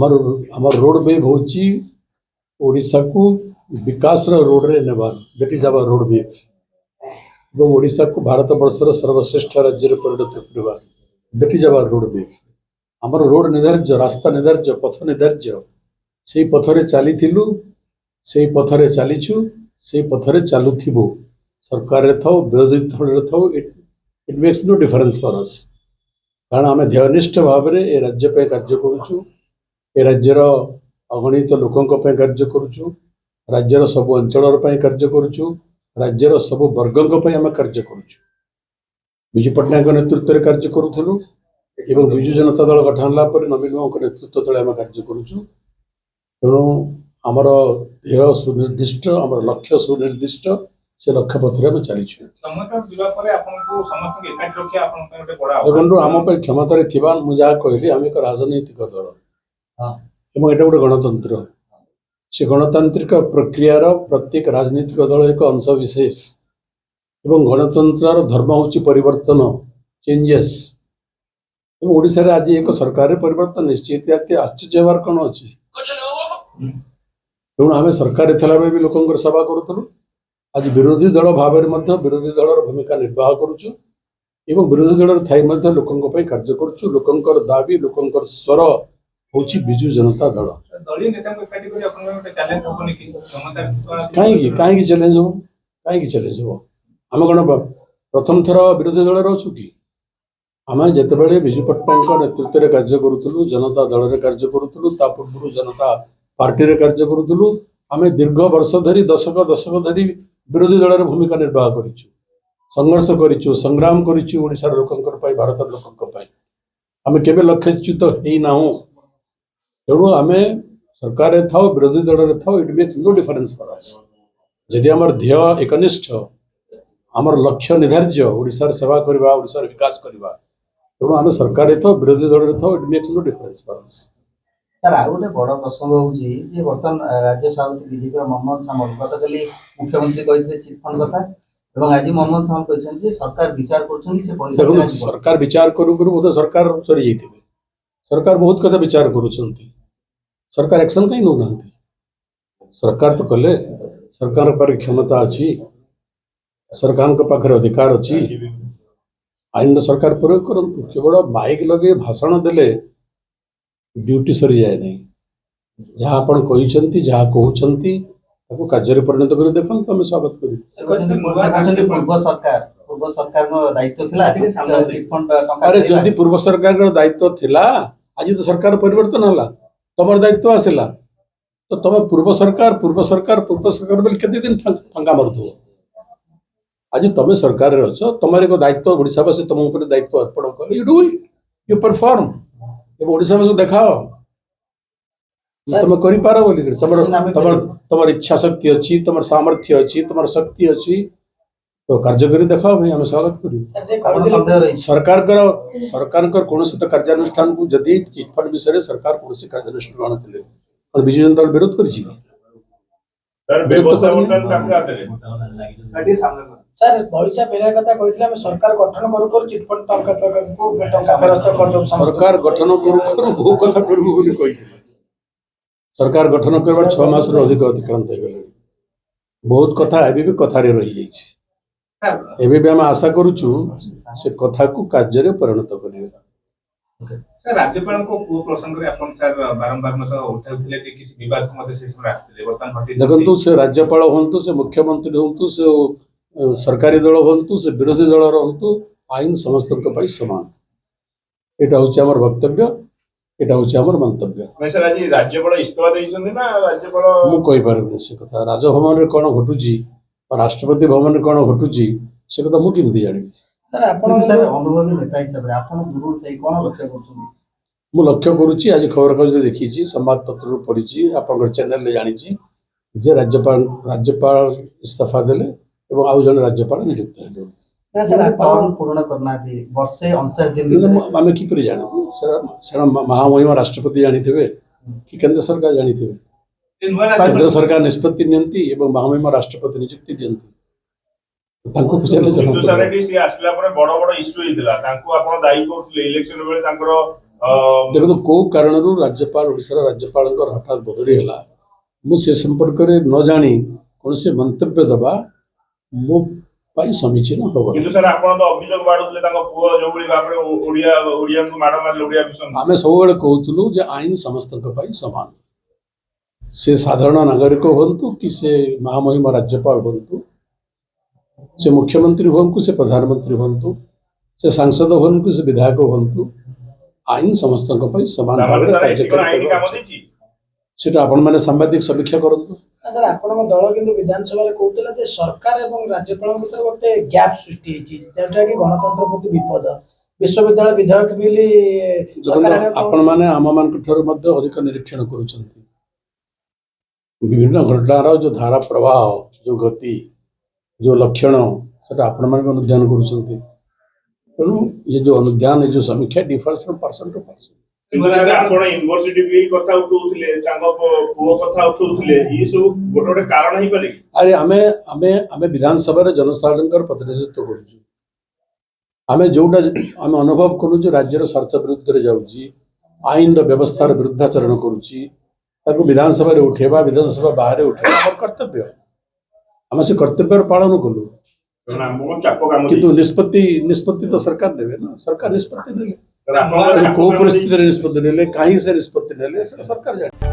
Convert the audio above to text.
आमर आमर road wave होची ओडिशा को विकास रोड रे नेबार that is our road way एवं ओडिशा को भारत वर्षर सर्वश्रेष्ठ राज्य रे परिणत करबा that is our road wave आमर रोड निर्धार्य रास्ता निर्धार्य पथ निर्धार्य से पथरे चलीथिलु से पथरे चलीछु से पथरे चालुथिबो सरकार रे थाओ विरोधी दल रे थाओ it makes no difference for us कारण आम ध्यनिष्ठ भाव में ए राज्य पे कार्य करुचु ए राज्यर अगणित लोकों पे कार्य करुचु राज्यर सब अंचल कार्य करुचु राज्यर सब वर्गों पे आम कार्य करुचु विजु पट्टनायक नेतृत्व में कार्य करूँ एवं विजु जनता दल गठन होगा नवीन बाबू नेतृत्व तले आम कार्य करुचु तेणु आमर ध्येय सुनिर्दिष्ट आमर लक्ष्य सुनिर्दिष्ट से लक्ष्य पथरे आम चलीचु देखो आम क्षमतार थी मुझे कहली आम एक राजनैतिक दल एवं ये गोटे गणतंत्र से गणतांत्रिक प्रक्रियार प्रत्येक राजनीतिक दल एक अंश विशेष एवं गणतंत्र धर्म हूँ परिवर्तन चेंजेस ओडिशा रे आज एक सरकार परिवर्तन निश्चित आश्चर्य हबार कौन अच्छी तेणु आम सरकार थिला भी लोक सेवा करूँ आज विरोधी दल भाव में विरोधी दल भूमिका निर्वाह करुचु एवं विरोधी दल थाई लोकों कार्य करुचु लोकंकर दाबी लोकंकर स्वर हूँ विजु जनता दल कहीं चैलेंज हो कहीं चैलेंज हो आम कौन प्रथम थर विरोधी दल अच्छु कि आम जिते विजु पट्टनायक नेतृत्व में कार्य करूँ जनता दल में कार्य करूँ पूर्व जनता पार्टी रे कार्य करूँ आम दीर्घ वर्ष धरी दशक धरी विरोधी दल भूमिका निर्वाह करिछु संघर्ष करिछु संग्राम करिछु ओडिसा लोकंकर पाई भारत लोकंकर आम केबे लक्ष्यच्युत हेई नाहु तेणु आम सरकार रे थाओ विरोधी दल रे थाओ it makes no difference for us जदि आमर ध्येय एकनिष्ठ आमर लक्ष्य निर्धार्य ओडिसा सेवा करबा ओडिसा विकास करबा तेणु आम सरकार रे थाओ विरोधी दल रे थाओ it makes no difference for us सर आ गोटे बड़ प्रसंग हूँ बर्तमान राज्य सभापति बीजेपी मनमोहन सामल गतकाली मुख्यमंत्री कहते चिटफंड कथा और आज मनमोहन सामल कहते सरकार विचार कर सरकार विचार करू बोधे सरकार सरी जाइए सरकार बहुत कथा विचार कर सरकार एक्शन कहीं नौ ना सरकार तो कले सरकार पर क्षमता अच्छी सरकार पाखे अधिकार अच्छी आईन सरकार प्रयोग करूँ केवल माइक लगे भाषण देले ड्यूटी सरी जाए नहीं जहाँ आपण कहते जहाँ कहते कार्य परिणत कर देखो आम स्वागत अरे जदि पूर्व सरकार दायित्व थिला आज तो सरकार परिवर्तन है तुम दायित्व आसला तो तुम पूर्व सरकार बोले केते दिन फंगा मारुथो आज तुम सरकार रे अछ तुम एक दायित्व ओडिशावासी तुम ऊपर दायित्व अर्पण कले you do it you perform ओडिशावासी देखाओ तुम कर बोली तुम इच्छा शक्ति अच्छी तुम सामर्थ्य अच्छी तुम शक्ति अच्छी तो कार्य कर देखाओ भाई आम स्वागत कर सरकार कौन कार्यानुष्ठान को जदि चिटफंड विषय सरकार कौन कार्यानुष्ठान ग्रहण कले विजु जनता दल विरोध कर सर भविष्य बेला कथा कहितले हम सरकार गठन करू चिटफंड टंका फेरस्त कर दो सरकार गठन करू बहु कथा करबो बोली कहि सरकार गठन करबा 6 मास रो अधिक अतिक्रांत हो गले बहुत कथा एबे भी कथा रे रही जाई छै एबे भी हम आशा करूछु से कथा को कार्य रे परिणत करिवे सर राज्यपाल को को प्रसंग रे अपन सर बारंबार मत उठाउथिले जे किसी विवाद को मते से समय आस्थिले वर्तमान हटि देखंतु से राज्यपाल होंतु से मुख्यमंत्री होंतु से सरकारी दल हूँ से विरोधी दल हूँ आईन समस्त समान यहाँ हूँ वक्तव्य यहाँ हूँ मंतव्य राज्यपाल इस्तीफा मुझे से कथा राजभवन में कौन घटू राष्ट्रपति भवन में कौन घटू से कथा मुझे जानी मु लक्ष्य करुच्ची आज खबर कागज देखी संवाद पत्र पढ़ी आप चैनल जानी जे राज्यपाल इस्तीफा देले एवं आउ जन राज्यपाल नियुक्त आम कि जानू महामहिम राष्ट्रपति जानी कि केंद्र सरकार जानी केंद्र सरकार निष्पत्ति नियंती एवं महामहिम राष्ट्रपति नियुक्ति दियंती तांको पछाले जन आसला बड़ बड़ इश्यू होइतिला तांको आपण दायी करथले इलेक्शन बेले तांकर देखो को कारण राज्यपाल ओडिशा राज्यपाल हठात बदली है मुझे संपर्क में न जानी कौन से मंतव्य दबा मो पाई समीचीन हम କିନ୍ତୁ ସାର୍ ଆପଣ ତ ଅଭିଯୋଗ ବାଢୁଥିଲେ ତାଙ୍କ ପୁଅ ଯୋଉଭଳି ଭାବରେ ଓଡ଼ିଆଙ୍କୁ ମାଡ଼ ମାରିଲେ ଓଡ଼ିଆ ମିଶନ आम सब कहूँ जे आईन समस्त सामान से साधारण नागरिक हूँ कि से महामहिम राज्यपाल हूँ से मुख्यमंत्री हूँ से प्रधानमंत्री हूँ से सांसद हूँ कि से विधायक हूँ आईन समस्त सामान भाव में कार्यकारी सेटा आपण मैंने सांबादिक समीक्षा करंतु सर आपन दल किंतु विधानसभा रे कहउतला जे सरकार एवं राज्यपाल भितर गोटे गैप सृष्टि हेची जेटा कि गणतंत्र प्रति विपद विश्वविद्यालय विधेयक बिल सरकार आपण माने आम मान ठार मध्य अधिक निरीक्षण करूछंती विभिन्न घटनार जो धारा प्रवाह जो गति जो लक्षण सेटा आपण मान अनुध्यान करूछंती तेणु ये जो अनुध्यान ये जो समीक्षा differs from person to person କିନ୍ତୁ ସାର୍ ଆପଣ ୟୁନିଭର୍ସିଟି ବିଲ୍ କଥା उठौथिले चांग पुओ କଥା उठौथिले ई सब गोटे गोटे कारण ही पारे अरे आमे आमे आमे विधानसभा रे जनसाधारण प्रतिनिधित्व करूछु आमे जोटा आमे अनुभव करू जो राज्यर स्वार्थ विरुद्ध रे जाउची आईन रो व्यवस्था रो विरुद्धाचरण करूची ताको विधानसभा रे उठेबा विधानसभा बाहर उठेबा हमर कर्तव्य आमे से कर्तव्य पालन करू किंतु निष्पत्ति तो सरकार देवे ना सरकार निष्पत्ति देवे को परिस्थिति निष्पत्ति नेले कहीं से निष्पत्ति नेले सरकार जाने।